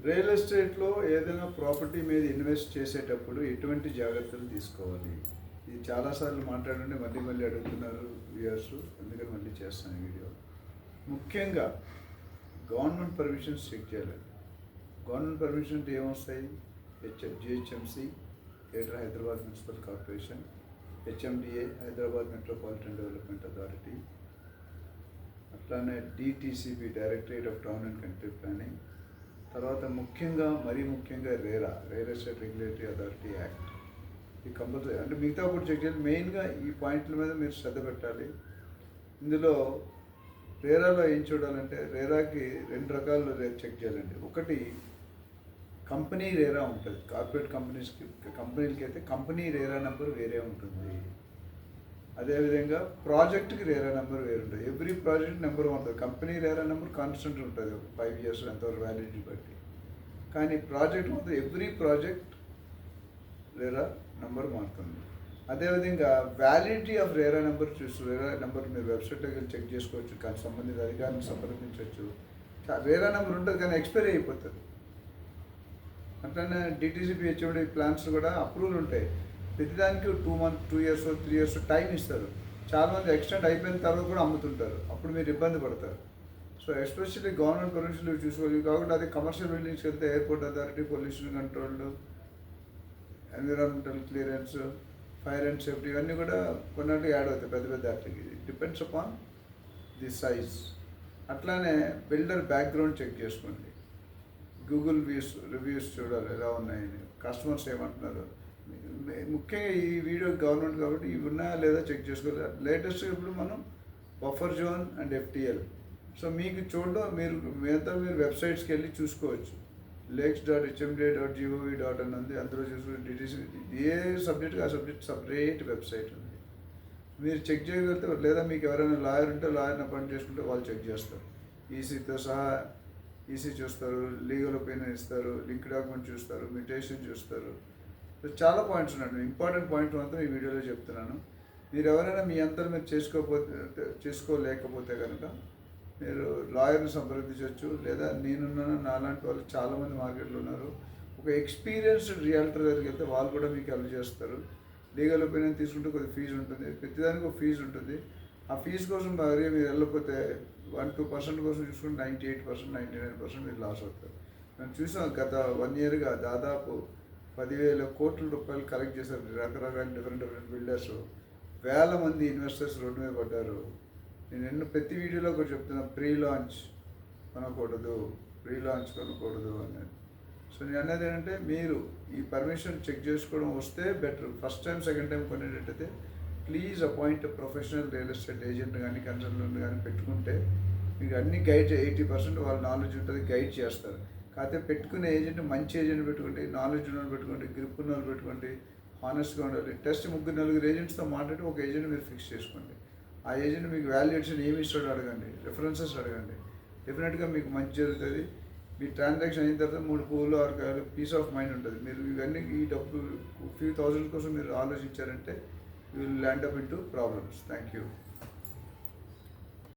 Real ఎస్టేట్లో ఏదైనా property మీద ఇన్వెస్ట్ చేసేటప్పుడు ఎటువంటి జాగ్రత్తలు తీసుకోవాలి? ఇది చాలాసార్లు మాట్లాడండి, మళ్ళీ మళ్ళీ అడుగుతున్నారు వ్యూయర్స్, అందుకని మళ్ళీ చేస్తాను వీడియో. ముఖ్యంగా గవర్నమెంట్ పర్మిషన్స్ చెక్ చేయాలి. గవర్నమెంట్ పర్మిషన్ అంటే ఏమొస్తాయి? GHMC, greater Hyderabad municipal corporation, HMDA, Hyderabad metropolitan development authority, అట్లానే DTCP, directorate of town and country planning, తర్వాత మరీ ముఖ్యంగా real estate regulatory authority act. ఈ కంపల్సరీ, అంటే మిగతా కూడా చెక్ చేయాలి. మెయిన్గా ఈ పాయింట్ల మీద మీరు శ్రద్ధ పెట్టాలి. ఇందులో రేరాలో ఏం చూడాలంటే, రేరాకి 2 రకాలు చెక్ చేయాలండి. ఒకటి కంపెనీ రేరా ఉంటుంది. కార్పొరేట్ కంపెనీలకి అయితే కంపెనీ రేరా నెంబర్ వేరే ఉంటుంది. అదేవిధంగా ప్రాజెక్ట్కి రేరా నెంబర్ వేరు ఉంటుంది. ఎవ్రీ ప్రాజెక్ట్ నెంబర్ ఉంటుంది. కంపెనీ రేరా నెంబర్ కాన్స్టెంట్ ఉంటుంది, 5 years ఎంతవరకు వ్యాలిడిటీ బట్టి. కానీ ప్రాజెక్ట్ మాత్రం ఎవ్రీ ప్రాజెక్ట్ రేరా నెంబర్ మారుతుంది. అదేవిధంగా validity of RERA number RERA number మీరు వెబ్సైట్లోకి వెళ్ళి చెక్ చేసుకోవచ్చు, కానీ సంబంధిత అధికారులను సంప్రదించవచ్చు. రేరా నెంబర్ ఉంటుంది కానీ ఎక్స్పైరీ అయిపోతుంది. అట్లనే డిటీసీపీ హెచ్ఎండి ప్లాన్స్ కూడా అప్రూవల్ ఉంటాయి. ప్రతిదానికి 2 years 3 years టైం ఇస్తారు. చాలామంది ఎక్స్టెండ్ అయిపోయిన తర్వాత కూడా అమ్ముతుంటారు, అప్పుడు మీరు ఇబ్బంది పడతారు. సో ఎస్పెషల్లీ గవర్నమెంట్ పర్మిషన్లు చూసుకోవాలి. కాబట్టి అది కమర్షియల్ బిల్డింగ్స్కి వెళ్తే airport authority, pollution control, environmental clearance, fire and safety, ఇవన్నీ కూడా కొన్నింటికి యాడ్ అవుతాయి పెద్ద పెద్ద యాక్ట్కి. Depends upon the size. అట్లానే బిల్డర్ బ్యాక్గ్రౌండ్ చెక్ చేసుకోండి. గూగుల్ రివ్యూస్ చూడాలి ఎలా ఉన్నాయని, కస్టమర్స్ ఏమంటున్నారు. ముఖ్యంగా ఈ వీడియో గవర్నమెంట్ కాబట్టి ఇవి ఉన్నాయా లేదా చెక్ చేసుకోవాలి. లేటెస్ట్ ఇప్పుడు మనం buffer zone and FTL. So మీకు చూడడం మీరు వెబ్సైట్స్కి వెళ్ళి చూసుకోవచ్చు. lakes.hmda.gov.in ఉంది, అందులో చూసుకుని డీటెయిల్స్ ఏ సబ్జెక్ట్కి ఆ సబ్జెక్ట్ సపరేట్ వెబ్సైట్ ఉంది. మీరు చెక్ చేయగలిగితే, లేదా మీకు ఎవరైనా లాయర్ ఉంటే లాయర్ని అపాయింట్ చేసుకుంటే వాళ్ళు చెక్ చేస్తారు. ఈసీతో సహా ఈసీ చూస్తారు, లీగల్ ఒపీనియన్ ఇస్తారు, లింక్ డాక్యుమెంట్ చూస్తారు, మ్యూటేషన్ చూస్తారు. చాలా పాయింట్స్ ఉన్నాయి. ఇంపార్టెంట్ పాయింట్ మాత్రం ఈ వీడియోలో చెప్తున్నాను. మీరు ఎవరైనా మీ అంతలో మీరు చేసుకోలేకపోతే కనుక మీరు లాయర్ని సంప్రదించవచ్చు. లేదా నేనున్నాను, నాలాంటి వాళ్ళు చాలామంది మార్కెట్లో ఉన్నారు. ఒక ఎక్స్పీరియన్స్డ్ రియాల్టర్ దగ్గరికి వెళ్తే వాళ్ళు కూడా మీకు హెల్ప్ చేస్తారు. లీగల్ ఒపీనియన్ తీసుకుంటే కొద్దిగా ఫీజు ఉంటుంది, ప్రతిదానికి ఒక ఫీజు ఉంటుంది. ఆ ఫీజు కోసం మరి మీరు వెళ్ళకపోతే 1-2% కోసం చూసుకుంటే 98%, 99% మీరు లాస్ అవుతారు. మేము చూసాం గత 1 yearగా దాదాపు 10,000 కోట్ల రూపాయలు కలెక్ట్ చేశారు రకరకాల డిఫరెంట్ బిల్డర్స్. వేల మంది ఇన్వెస్టర్స్ రోడ్డు మీద పడ్డారు. నేను ప్రతి వీడియోలో కూడా చెప్తున్నా, ప్రీ లాంచ్ కొనకూడదు అనేది. సో నేను అనేది ఏంటంటే, మీరు ఈ పర్మిషన్ చెక్ చేసుకోవడం వస్తే better. First time, second time కొనేటట్టయితే please appoint professional real estate agent కానీ కన్సల్టెంట్ కానీ పెట్టుకుంటే మీకు అన్ని గైడ్ 80% వాళ్ళ నాలెడ్జ్ ఉంటుంది, గైడ్ చేస్తారు. కాకపోతే పెట్టుకునే ఏజెంట్ మంచి ఏజెంట్ పెట్టుకోండి, నాలెడ్జ్ ఉన్న పెట్టుకోండి, గ్రిప్ ఉన్న పెట్టుకోండి, హానెస్ట్గా ఉండాలి. టెస్ట్ 3-4 ఏజెంట్స్తో మాట్లాడి ఒక ఏజెంట్ మీరు ఫిక్స్ చేసుకోండి. ఆ ఏజెంట్ మీకు వాల్యుయేషన్ ఏమి ఇస్తాడో అడగండి, రిఫరెన్సెస్ అడగండి. డెఫినెట్గా మీకు మంచి జరుగుతుంది. మీ ట్రాన్సాక్షన్ అయిన తర్వాత 3 పువ్వులు 6 కాయలు పీస్ ఆఫ్ మైండ్ ఉంటుంది. మీరు ఇవన్నీ ఈ డబ్బు few thousand కోసం మీరు ఆలోచించారంటే you will land up into problems. Thank you.